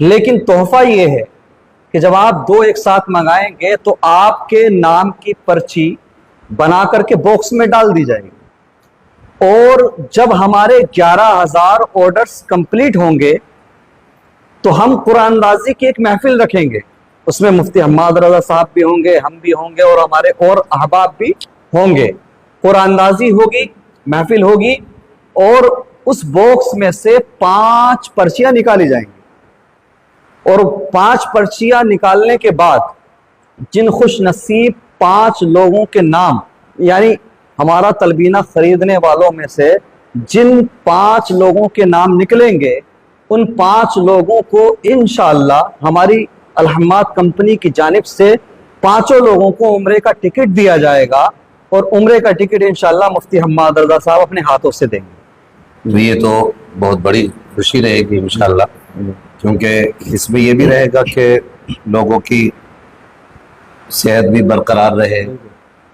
لیکن تحفہ یہ ہے کہ جب آپ 2 ایک ساتھ منگائیں گے تو آپ کے نام کی پرچی بنا کر کے باکس میں ڈال دی جائے گی، اور جب ہمارے 11,000 آرڈرز کمپلیٹ ہوں گے تو ہم قرآن اندازی کی ایک محفل رکھیں گے، اس میں مفتی حماد رضا صاحب بھی ہوں گے، ہم بھی ہوں گے، اور ہمارے اور احباب بھی ہوں گے۔ قرآن اندازی ہوگی، محفل ہوگی، اور اس باکس میں سے 5 پرچیاں نکالی جائیں گی، اور 5 پرچیاں نکالنے کے بعد جن خوش نصیب 5 لوگوں کے نام، یعنی ہمارا تلبینہ خریدنے والوں میں سے جن 5 لوگوں کے نام نکلیں گے، ان 5 لوگوں کو انشاءاللہ ہماری الحماد کمپنی کی جانب سے 5 لوگوں کو عمرے کا ٹکٹ دیا جائے گا، اور عمرے کا ٹکٹ انشاءاللہ مفتی حماد رضا صاحب اپنے ہاتھوں سے دیں گے۔ یہ تو بہت بڑی خوشی رہے گی انشاءاللہ، کیونکہ اس میں یہ بھی رہے گا کہ لوگوں کی صحت بھی برقرار رہے،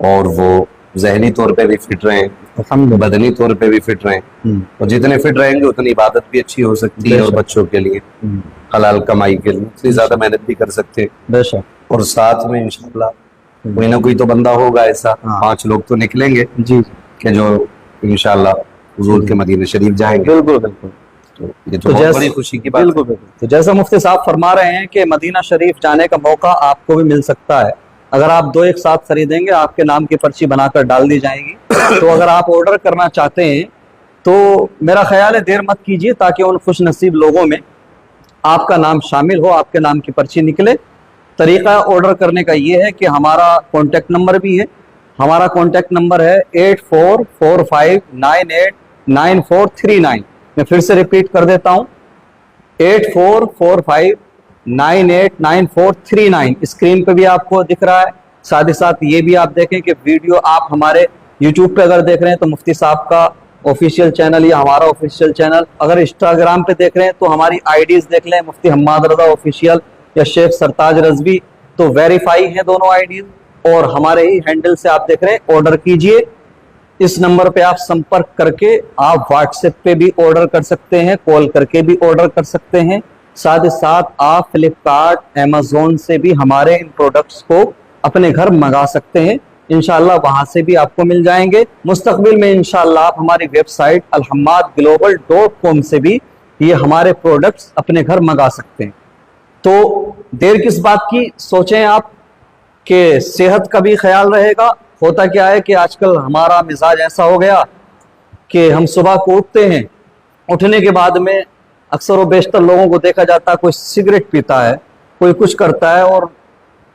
اور وہ ذہنی طور پہ بھی فٹ رہیں، بدنی طور پہ بھی فٹ رہیں، اور جتنے فٹ رہیں گے اتنی عبادت بھی اچھی ہو سکتی ہے، اور بچوں کے لیے حلال کمائی کے لیے اتنی زیادہ محنت بھی کر سکتے ہیں۔ بے شک، اور ساتھ میں انشاءاللہ کوئی نہ کوئی تو بندہ ہوگا ایسا، 5 لوگ تو نکلیں گے جی کہ جو انشاءاللہ حضور کے مدینہ شریف جائیں گے۔ بالکل بالکل۔ یہ تو بہت بڑی خوشی کی بات ہے۔ تو جیسا مفتی صاحب فرما رہے ہیں کہ مدینہ شریف جانے کا موقع آپ کو بھی مل سکتا ہے، اگر آپ 2 ایک ساتھ خریدیں گے آپ کے نام کی پرچی بنا کر ڈال دی جائے گی، تو اگر آپ آرڈر کرنا چاہتے ہیں تو میرا خیال ہے دیر مت کیجیے، تاکہ ان خوش نصیب لوگوں میں آپ کا نام شامل ہو، آپ کے نام کی پرچی نکلے۔ طریقہ آرڈر کرنے کا یہ ہے کہ ہمارا کانٹیکٹ نمبر بھی ہے، ہمارا کانٹیکٹ نمبر ہے 8445989439۔ میں پھر سے ریپیٹ کر دیتا ہوں، 8445989439۔ اسکرین پہ بھی آپ کو دکھ رہا ہے، ساتھ ہی ساتھ یہ بھی آپ دیکھیں کہ ویڈیو آپ ہمارے یوٹیوب پہ اگر دیکھ رہے ہیں تو مفتی صاحب کا آفیشیل چینل یا ہمارا آفیشیل چینل، اگر انسٹاگرام پہ دیکھ رہے ہیں تو ہماری آئی ڈیز دیکھ لیں، مفتی حماد رضا آفیشیل یا شیخ سرتاج رضوی، تو ویریفائی ہیں دونوں آئی ڈیز، اور ہمارے ہی ہینڈل سے آپ دیکھ رہے ہیں۔ آرڈر کیجئے، اس نمبر پہ آپ سمپرک کر کے آپ واٹس ایپ پہ بھی آرڈر کر سکتے ہیں، کال کر کے بھی آرڈر کر سکتے ہیں، ساتھ ہی ساتھ آپ فلپکارٹ، امیزون سے بھی ہمارے ان پروڈکٹس کو اپنے گھر منگا سکتے ہیں، انشاءاللہ وہاں سے بھی آپ کو مل جائیں گے۔ مستقبل میں انشاءاللہ آپ ہماری ویب سائٹ alhamadglobal.com سے بھی یہ ہمارے پروڈکٹس اپنے گھر منگا سکتے ہیں۔ تو دیر کس بات کی، سوچیں آپ کہ صحت کا بھی خیال رہے گا۔ ہوتا کیا ہے کہ آج کل ہمارا مزاج ایسا ہو گیا کہ ہم صبح کو اٹھتے ہیں، اٹھنے کے بعد میں اکثر و بیشتر لوگوں کو دیکھا جاتا ہے کوئی سگریٹ پیتا ہے، کوئی کچھ کرتا ہے، اور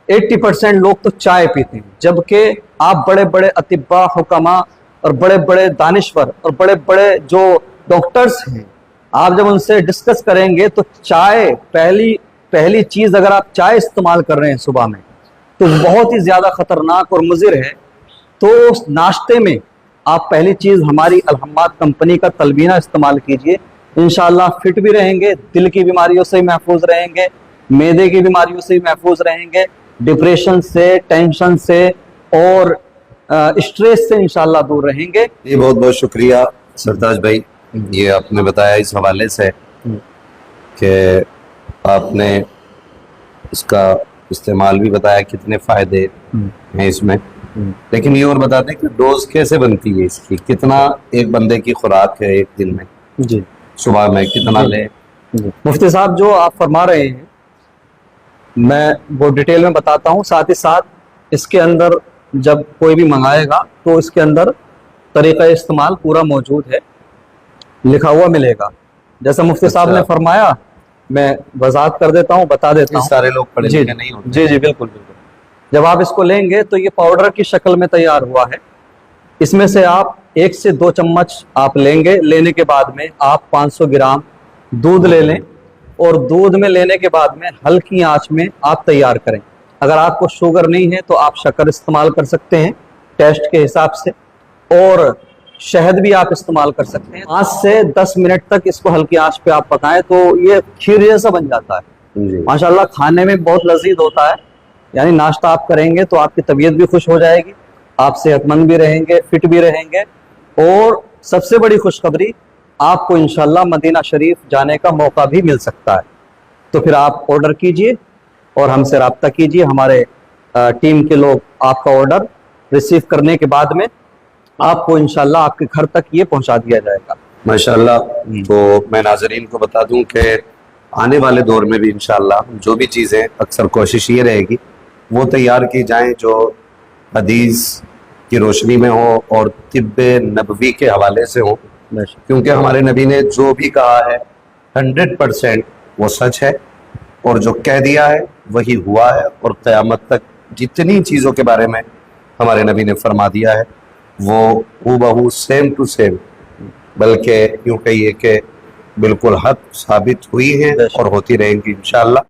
80% لوگ تو چائے پیتے ہیں، جبکہ آپ بڑے بڑے اطباء، حکماء اور بڑے بڑے دانشور اور بڑے بڑے جو ڈاکٹرز ہیں، آپ جب ان سے ڈسکس کریں گے تو چائے پہلی چیز، اگر آپ چائے استعمال کر رہے ہیں صبح میں تو بہت ہی زیادہ خطرناک اور مضر ہے۔ تو اس ناشتے میں آپ پہلی چیز ہماری الحماد کمپنی کا تلبینہ استعمال کیجئے، انشاءاللہ فٹ بھی رہیں گے، دل کی بیماریوں سے محفوظ رہیں گے، معدے کی بیماریوں سے محفوظ رہیں گے، ڈپریشن سے، ٹینشن سے اور اسٹریس سے انشاءاللہ دور رہیں گے۔ یہ بہت بہت شکریہ سرتاج بھائی، یہ آپ نے بتایا اس حوالے سے کہ آپ نے اس کا استعمال بھی بتایا، کتنے فائدے ہیں اس میں، لیکن یہ اور بتا دیں کہ ڈوز کیسے بنتی ہے اس کی، کتنا ایک بندے کی خوراک ہے ایک دن میں، جی صبح میں کتنا لے؟ مفتی صاحب جو آپ فرما رہے ہیں میں وہ ڈیٹیل میں بتاتا ہوں، ساتھ ہی ساتھ اس کے اندر جب کوئی بھی منگائے گا تو اس کے اندر طریقہ استعمال پورا موجود ہے، لکھا ہوا ملے گا۔ جیسا مفتی صاحب نے فرمایا میں وضاحت کر دیتا ہوں، بتا دیتا ہوں۔ سارے لوگ پڑھے لکھے نہیں ہوتے۔ جی جی بالکل بالکل۔ جب آپ اس کو لیں گے تو یہ پاؤڈر کی شکل میں تیار ہوا ہے، اس میں سے آپ 1 سے 2 چمچ آپ لیں گے، لینے کے بعد میں آپ 500 گرام دودھ لے لیں، اور دودھ میں لینے کے بعد میں ہلکی آنچ میں آپ تیار کریں۔ اگر آپ کو شوگر نہیں ہے تو آپ شکر استعمال کر سکتے ہیں ٹیسٹ کے حساب سے، اور شہد بھی آپ استعمال کر سکتے ہیں۔ 5 سے 10 منٹ تک اس کو ہلکی آنچ پہ آپ پکائیں تو یہ کھیر جیسا بن جاتا ہے، ماشاءاللہ کھانے میں بہت لذیذ ہوتا ہے۔ یعنی ناشتہ آپ کریں گے تو آپ کی طبیعت بھی خوش ہو جائے گی، آپ صحت مند بھی رہیں گے، فٹ بھی رہیں گے، اور سب سے بڑی خوشخبری آپ کو انشاءاللہ مدینہ شریف جانے کا موقع بھی مل سکتا ہے۔ تو پھر آپ آرڈر کیجئے اور ہم سے رابطہ کیجئے. ہمارے ٹیم کے لوگ آپ کا آرڈر ریسیو کرنے کے بعد میں آپ کو انشاءاللہ آپ کے گھر تک یہ پہنچا دیا جائے گا. ماشاءاللہ. تو میں ناظرین کو بتا دوں کہ آنے والے دور میں بھی انشاءاللہ جو بھی چیزیں اکثر کوشش یہ رہے گی وہ تیار کی جائیں جو حدیث کی روشنی میں ہو اور طب نبوی کے حوالے سے ہوں، کیونکہ ہمارے نبی نے جو بھی کہا ہے 100% وہ سچ ہے، اور جو کہہ دیا ہے وہی ہوا ہے، اور قیامت تک جتنی چیزوں کے بارے میں ہمارے نبی نے فرما دیا ہے وہ ہو بہو سیم ٹو سیم، بلکہ یوں کہیے کہ بالکل حق ثابت ہوئی ہیں اور ہوتی رہیں گی انشاءاللہ.